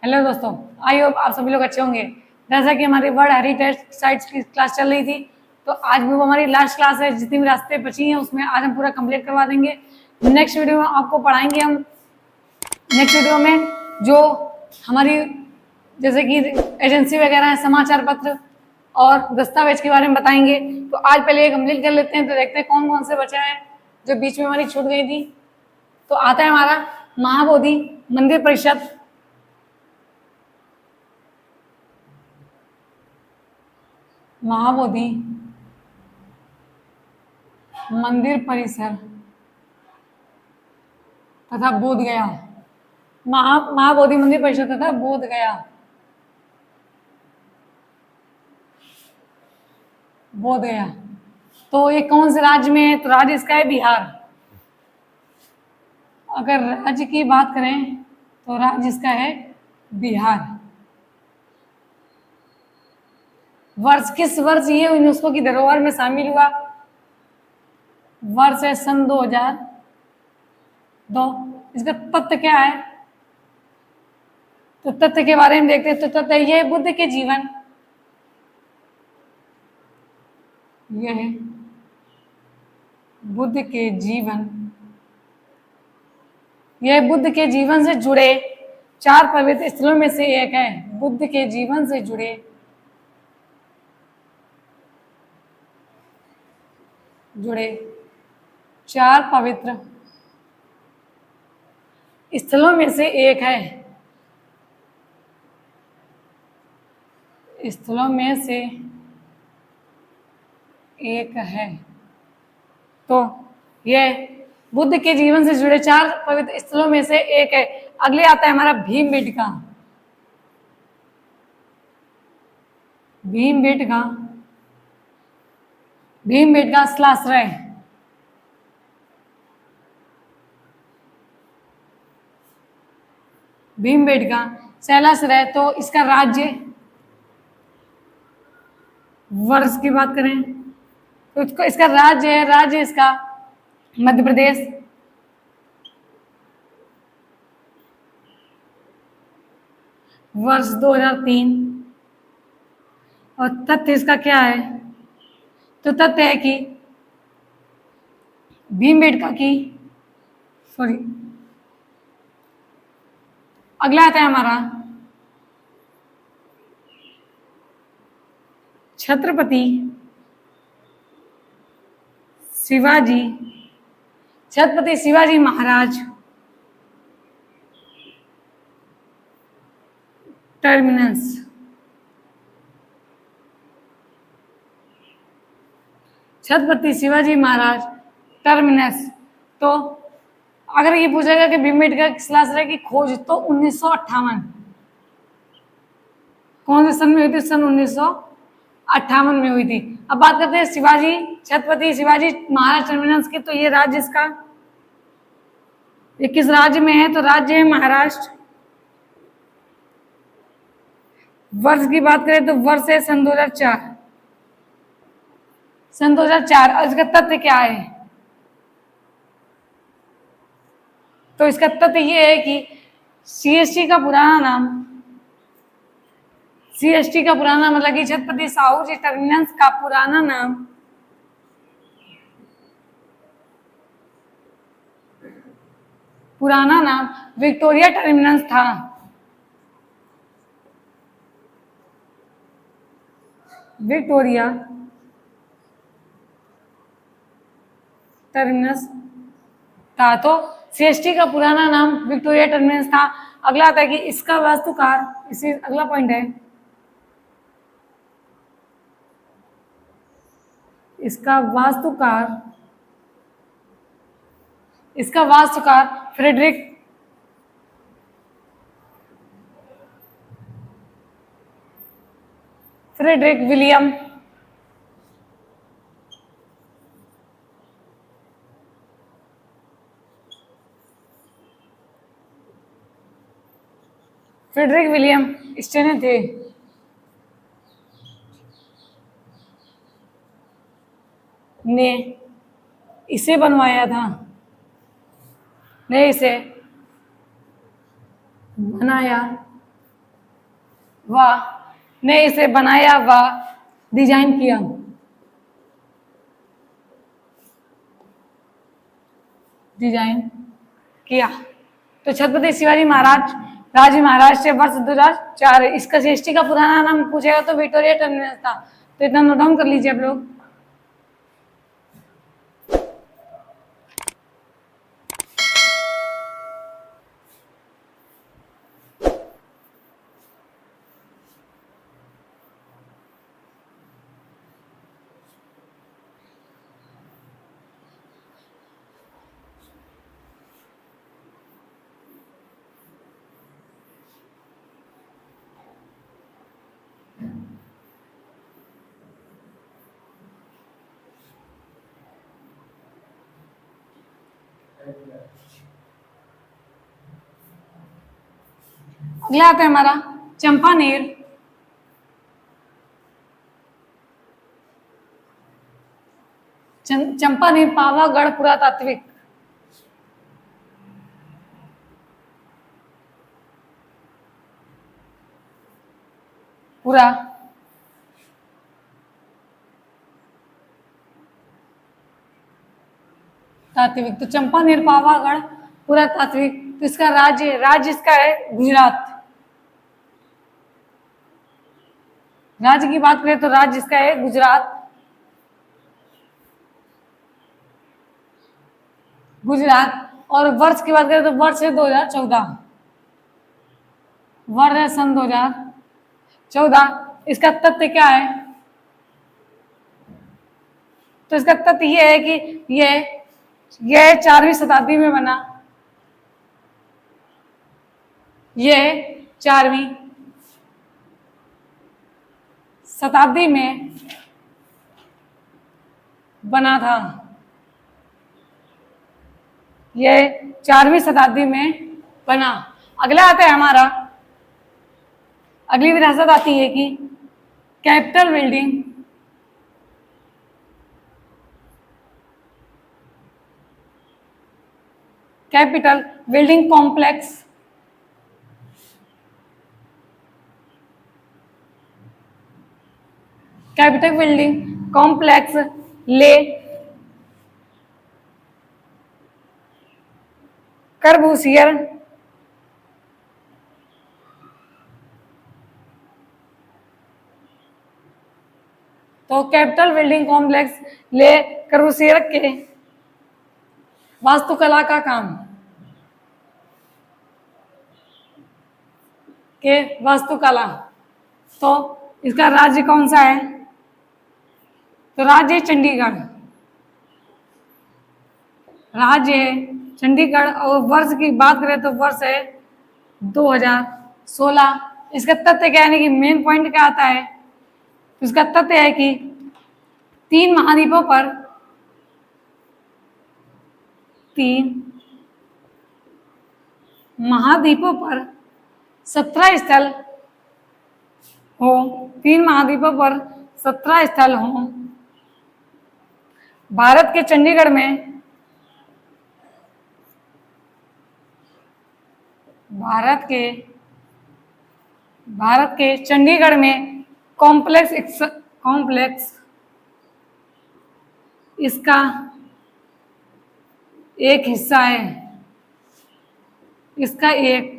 Hello दोस्तों, I hope आप सभी लोग अच्छे होंगे। जैसा कि हमारी वर्ल्ड हेरिटेज साइट्स की क्लास चल रही थी, तो आज भी वो हमारी लास्ट क्लास है। जितनी भी रास्ते बची हैं उसमें आज हम पूरा कंप्लीट करवा देंगे। नेक्स्ट वीडियो में आपको पढ़ाएंगे हम। नेक्स्ट वीडियो में जो हमारी जैसे कि एजेंसी वगैरह है, समाचार पत्र और दस्तावेज के बारे में बताएंगे। तो आज पहले ये कंप्लीट कर लेते हैं, तो देखते हैं कौन कौन से बचा है जो बीच में हमारी छूट गई थी। तो आता है हमारा महाबोधि मंदिर परिषद। महाबोधि मंदिर परिसर तथा बोध गया। महाबोधि मंदिर परिषद तथा बोध गया। बोध गया तो ये कौन से राज्य में है? तो राज्य इसका है बिहार। अगर राज्य की बात करें तो राज्य इसका है बिहार। वर्ष, किस वर्ष ये यूनेस्को की धरोहर में शामिल हुआ? वर्ष है सन 2002। इसका तथ्य क्या है? तो तथ्य के बारे में देखते हैं। तो तथ्य यह है बुद्ध के जीवन, यह है बुद्ध के जीवन, यह बुद्ध के जीवन से जुड़े 4 पवित्र स्थलों में से एक है। बुद्ध के जीवन से जुड़े 4 पवित्र स्थलों में से एक है। स्थलों में से एक है। तो यह बुद्ध के जीवन से जुड़े 4 पवित्र स्थलों में से एक है। अगले आता है हमारा भीमबेटका। भीमबेटका स्थलाश्रय। भीमबेटका शैलाश्रय। तो इसका राज्य, वर्ष की बात करें तो इसका राज्य है, राज्य इसका मध्य प्रदेश। वर्ष 2003। और तथ्य इसका क्या है? तो तथ्य है कि भीमबेटका की अगला आता है हमारा छत्रपति शिवाजी महाराज टर्मिनस। छत्रपति शिवाजी महाराज टर्मिनस। तो अगर ये पूछेगा कि भीमबेटका शिलाश्रय की खोज तो 1958 कौन से सन में हुई थी? सन 1958 में हुई थी। अब बात करते हैं छत्रपति शिवाजी महाराज टर्मिनस की। तो ये राज्य इसका, ये किस राज्य में है? तो राज्य है महाराष्ट्र। वर्ष की बात करें तो वर्ष है सन 2004। सन 2004। और इसका तथ्य क्या है? तो इसका तथ्य ये है कि सीएसटी का पुराना मतलब कि छत्रपति साहू जी टर्मिनस का पुराना नाम विक्टोरिया टर्मिनस था। विक्टोरिया टर्मिनस था। तो सीएसटी का पुराना नाम विक्टोरिया टर्मिनस था। अगला आता है कि इसका वास्तुकार, इसी अगला पॉइंट है, इसका वास्तुकार फ्रेडरिक विलियम स्टेने थे। ने इसे बनवाया था, ने इसे बनाया व ने इसे बनाया व डिजाइन किया। डिजाइन किया। तो छत्रपति शिवाजी महाराज राजे महाराष्ट्र वर्ष 2004। इसका जीएसटी का पुराना नाम पूछेगा तो विक्टोरिया टर्मिनस था। तो इतना नोट डाउन कर लीजिए आप लोग। अगला आता है हमारा चंपानेर। चंपानेर पावागढ़ पुरातात्विक। पूरा तात्विक। तो चंपानेर पावागढ़ पुरातात्विक। तो इसका राज्य इसका है गुजरात। राज्य की बात करें तो राज्य इसका है गुजरात। गुजरात। और वर्ष की बात करें तो वर्ष है 2014। वर्ष है सन 2014। इसका तथ्य क्या है? तो इसका तथ्य ये है कि यह 4वीं शताब्दी में बना। यह 4वीं शताब्दी में बना था। यह 4वीं शताब्दी में बना। अगला आता है हमारा, अगली विरासत आती है कि capital building. Capital building complex. Capital building complex ले कर्बूसियर तो कैपिटल बिल्डिंग कॉम्प्लेक्स ले कर्बूसियर के वास्तुकला का काम के वास्तुकला। तो इसका राज्य कौन सा है? तो राज्य चंडीगढ़। राज्य है चंडीगढ़। और वर्ष की बात करें तो वर्ष है 2016। इसका तथ्य क्या है कि मेन पॉइंट क्या आता है? इसका तथ्य है कि 3 महाद्वीपों पर 3 महाद्वीपों पर 17 स्थल हो। 3 महाद्वीपों पर 17 स्थल हो। भारत के चंडीगढ़ में भारत के चंडीगढ़ में कॉम्प्लेक्स इसका एक हिस्सा है। इसका एक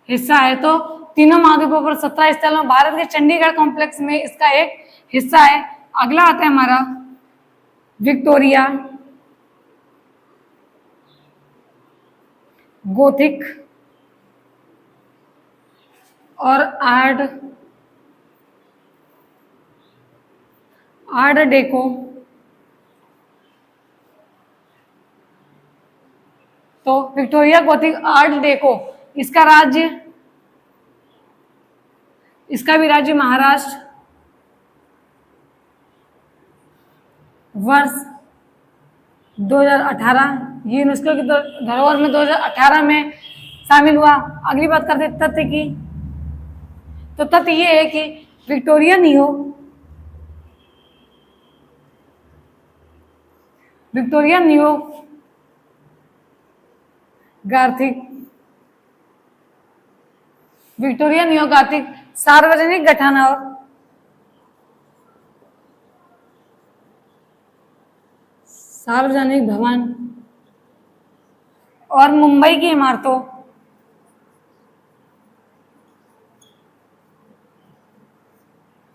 हिस्सा है। तो तीनों महाद्वीपों पर 17 स्थल में भारत के चंडीगढ़ कॉम्प्लेक्स में इसका एक हिस्सा है। अगला आता है हमारा विक्टोरिया गोथिक और आर्ट डेको। तो विक्टोरिया गोथिक आर्ट डेको इसका भी राज्य महाराष्ट्र। वर्ष 2018 ये यूनेस्को की धरोहर में 2018 में शामिल हुआ। अगली बात करते तथ्य की। तो तथ्य ये है कि Victoria neo गार्थिक Victoria neo Gothic सार्वजनिक गठन और सार्वजनिक भवन और मुंबई की इमारतों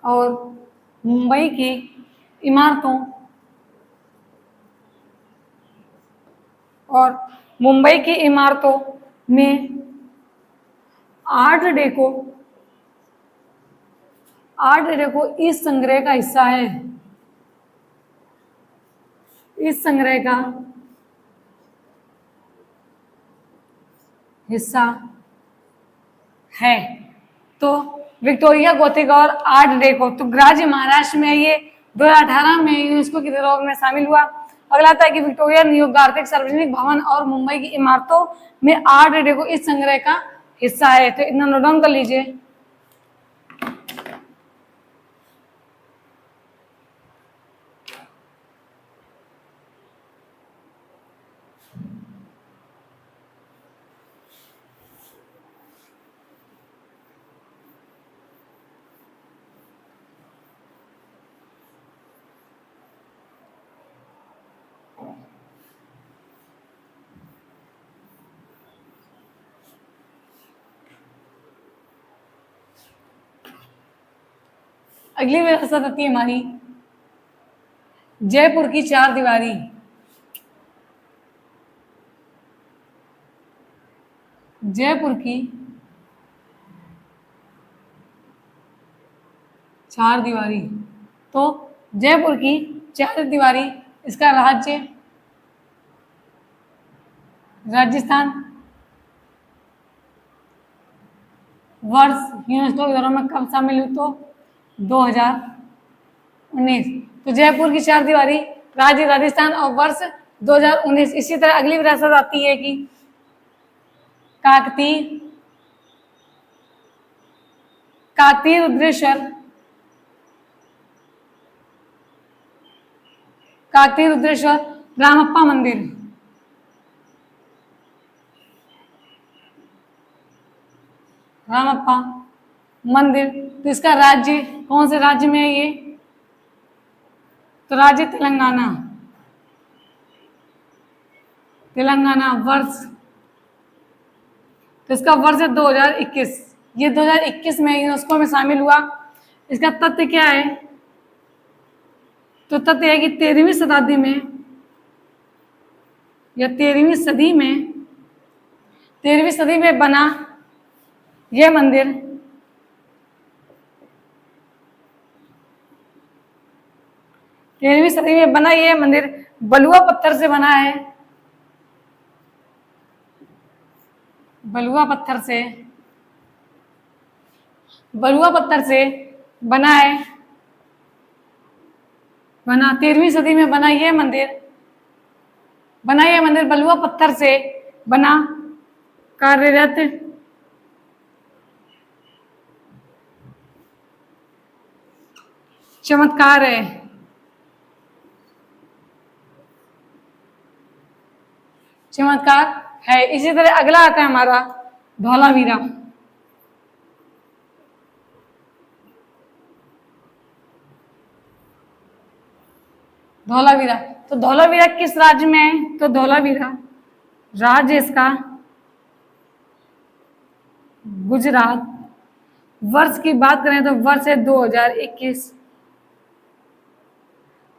और मुंबई की इमारतों और मुंबई की इमारतों में आर्ट डेको इस संग्रह का हिस्सा है। इस संग्रह का हिस्सा है। तो विक्टोरिया गोथिक और आर्ट डेको, तो राज्य महाराष्ट्र में ये 2018 में यूनेस्को की धरोहर में शामिल हुआ। अगला आता है कि विक्टोरिया नियो गाथिक सार्वजनिक भवन और मुंबई की इमारतों में आर्ट डेको इस संग्रह का हिस्सा है। तो इतना नोट डाउन कर लीजिए। अगली विरासत आती है हमारी जयपुर की चार दीवारी। जयपुर की चार दीवारी। तो जयपुर की चार दीवारी, इसका राज्य राजस्थान, वर्ष यूनेस्को के धरोहर में कब शामिल हुई? तो 2019। तो जयपुर की चार दीवारी, राज्य राजस्थान और वर्ष 2019। इसी तरह अगली विरासत आती है कि काकतीय रुद्रेश्वर रामप्पा मंदिर। रामप्पा मंदिर, तो इसका राज्य कौन से राज्य में है ये? तो राज्य तेलंगाना। तेलंगाना। वर्ष, तो इसका वर्ष है 2021। ये 2021 में यूनेस्को में शामिल हुआ। इसका तथ्य क्या है? तो तथ्य है कि 13वीं शताब्दी में या 13वीं सदी में बना यह मंदिर बलुआ पत्थर से बना है। बलुआ पत्थर से बना है। 13वीं सदी में बना यह मंदिर बलुआ पत्थर से बना, कार्यरत चमत्कार है। इसी तरह अगला आता है हमारा धौलावीरा। तो धौलावीरा किस राज्य में है? तो धौलावीरा राज्य इसका गुजरात। वर्ष की बात करें तो वर्ष है 2021।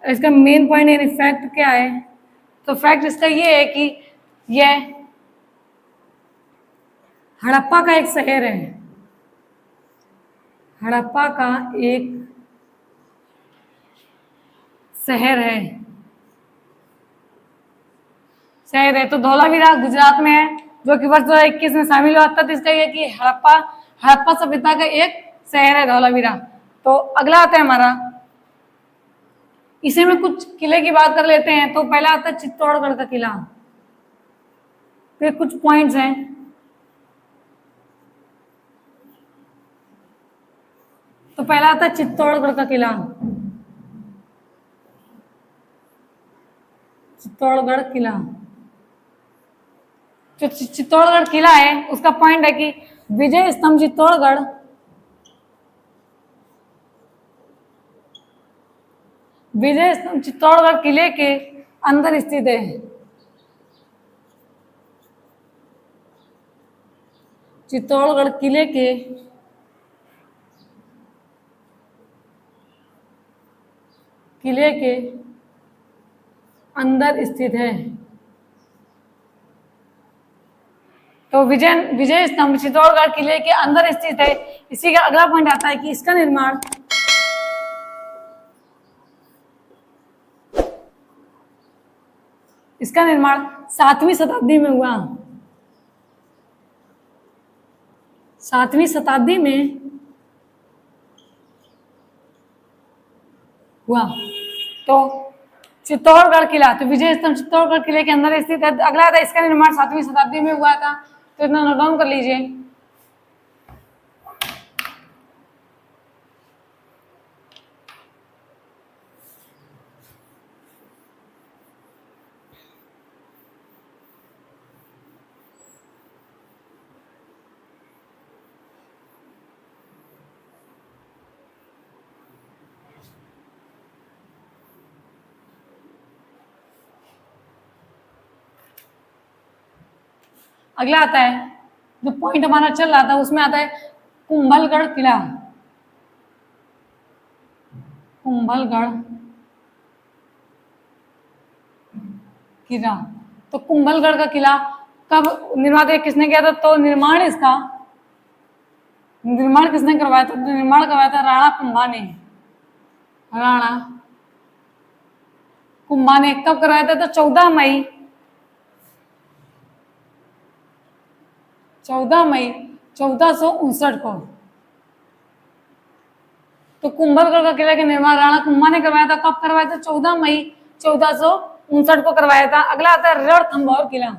इसका मेन पॉइंट यानी फैक्ट क्या है? तो फैक्ट इसका ये है कि यह हड़प्पा का एक शहर है। हड़प्पा का एक शहर है। तो धौलावीरा गुजरात में है, जो कि वर्ष 2021 में शामिल हुआ। तब इसका यह कि हड़प्पा सभ्यता का एक शहर है धौलावीरा। तो अगला आता है हमारा, इसे में कुछ किले की बात कर लेते हैं। तो पहला आता है चित्तौड़गढ़ का किला। तो कुछ पॉइंट्स हैं। तो पहला आता है चित्तौड़गढ़ का किला। चित्तौड़गढ़ किला, जो चित्तौड़गढ़ किला है उसका पॉइंट है कि विजय स्तंभ चित्तौड़गढ़ विजय स्तंभ चित्तौड़गढ़ किले के अंदर स्थित है। चित्तौड़गढ़ किले के अंदर स्थित है। तो विजय स्तंभ चित्तौड़गढ़ किले के अंदर स्थित है। इसी का अगला पॉइंट आता है कि इसका निर्माण इसका निर्माण 7वीं शताब्दी में हुआ। 7वीं शताब्दी में हुआ। तो चित्तौड़गढ़ किला, तो विजय स्तंभ चित्तौड़गढ़ किले के अंदर स्थित है। अगला था इसका निर्माण 7वीं शताब्दी में हुआ था, तो इतना नोट डाउन कर लीजिए। अगला आता है जो पॉइंट हमारा चल रहा था, उसमें आता है कुंभलगढ़ किला। कुंभलगढ़ किला, तो कुंभलगढ़ का किला कब निर्माण किसने किया था? तो निर्माण किसने करवाया था? तो निर्माण करवाया था राणा कुंभा ने। राणा कुंभा ने कब करवाया था? तो 14 मई 1459 को। तो कुंभलगढ़ का किला का निर्माण राणा कुंभा ने करवाया था। कब करवाया था? 14 मई 1459 को करवाया था। अगला आता है रणथंभौर किला।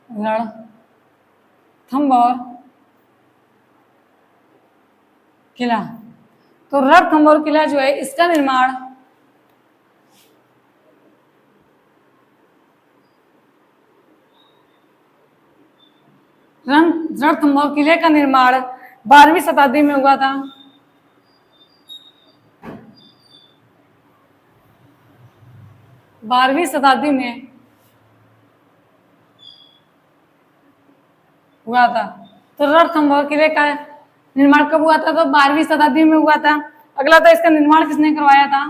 रणथंभौर किला, तो रणथंभौर किला जो है इसका निर्माण रणथंभौर किले का निर्माण 12वीं शताब्दी में हुआ था। 12वीं शताब्दी में हुआ था। तो रणथंभौर किले का निर्माण कब हुआ था? तो 12वीं शताब्दी में हुआ था। अगला था इसका निर्माण किसने करवाया था?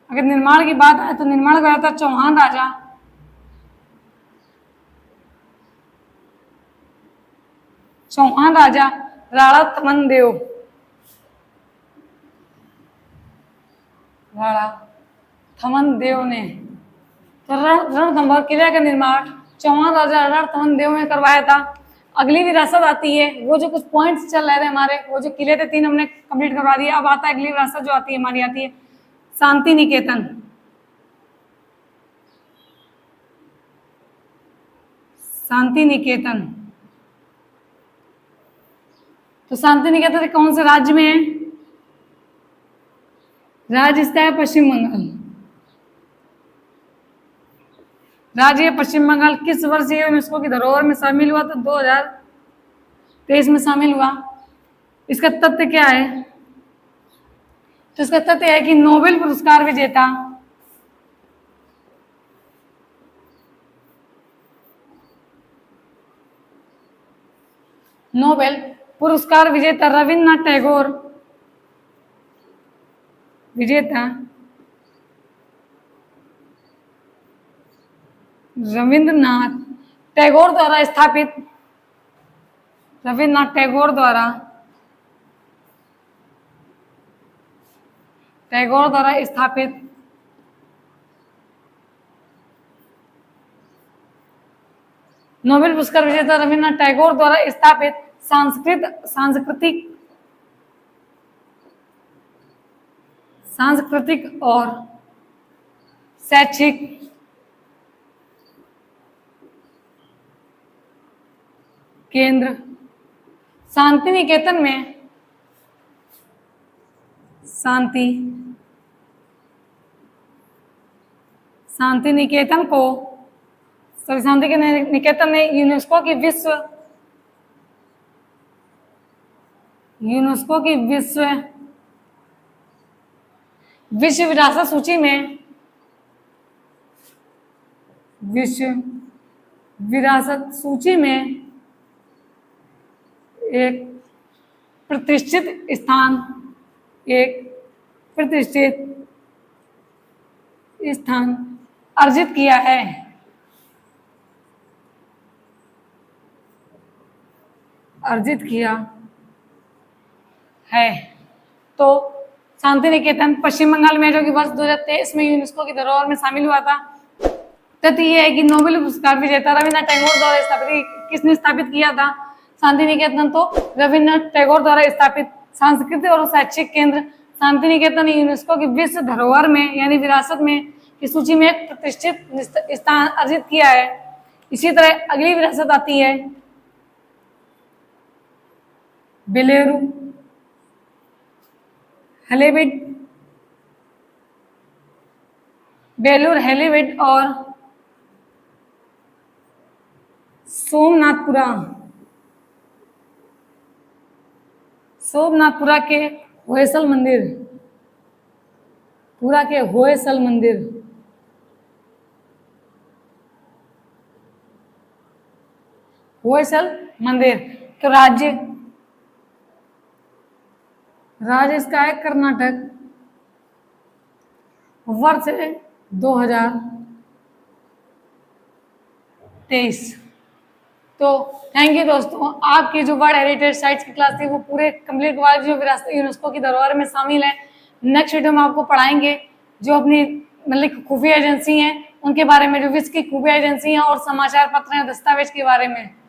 अगर निर्माण की बात आए तो निर्माण करवाया था चौहान राजा। चौहान राजा राणा थमनदेव। राणा थमनदेव ने। तो रणथंभौर किले का निर्माण चौहान राजा राणा थमनदेव ने करवाया था। अगली विरासत आती है, वो जो कुछ पॉइंट्स चल रहे थे हमारे, वो जो किले थे 3 हमने कंप्लीट करवा दिए। अब आता है अगली विरासत जो आती है हमारी, आती है शांति निकेतन। शांति निकेतन, तो शांति निकेतन कौन से राज्य में है? राज्य इसका है पश्चिम बंगाल। राज्य पश्चिम बंगाल। किस वर्ष ये यूनेस्को की धरोहर में शामिल हुआ? तो 2023 में शामिल हुआ। इसका तथ्य क्या है? तो इसका तथ्य है कि नोबेल पुरस्कार विजेता नोबेल पुरस्कार विजेता रविन्द्रनाथ टैगोर रविन्द्रनाथ टैगोर द्वारा स्थापित नोबेल पुरस्कार विजेता रविन्द्रनाथ टैगोर द्वारा स्थापित सांस्कृतिक और शैक्षिक केंद्र शांति निकेतन में शांति निकेतन को शांति के निकेतन ने यूनेस्को की विश्व विरासत सूची में एक प्रतिष्ठित स्थान अर्जित किया है। तो शांति निकेतन पश्चिम बंगाल में, जो कि वर्ष 2023 में यूनेस्को की धरोहर में शामिल हुआ था। तथ्य यह है कि नोबेल पुरस्कार विजेता रविन्द्रनाथ टैगोर द्वारा किसने स्थापित किया था शांति निकेतन? तो रविन्द्रनाथ टैगोर द्वारा स्थापित सांस्कृतिक और शैक्षिक केंद्र शांति निकेतन यूनेस्को की विश्व धरोहर में यानी विरासत में की सूची में एक प्रतिष्ठित स्थान अर्जित किया है। इसी तरह अगली विरासत आती है बेलूर हेलीवेड और सोमनाथपुरा के होयसल मंदिर। तो राज्य इसका है कर्नाटक। वर्ष 2023। तो थैंक यू दोस्तों, आपकी जो वर्ल्ड हेरिटेज साइट्स की क्लास थी वो पूरे कंप्लीट हुआ, जो विरासत यूनेस्को की धरोहर में शामिल है। नेक्स्ट वीडियो में आपको पढ़ाएंगे जो अपनी मतलब खुफिया एजेंसी हैं उनके बारे में, जो विश्व की खुफिया एजेंसी हैं, और समाचार पत्र हैं, दस्तावेज के बारे में।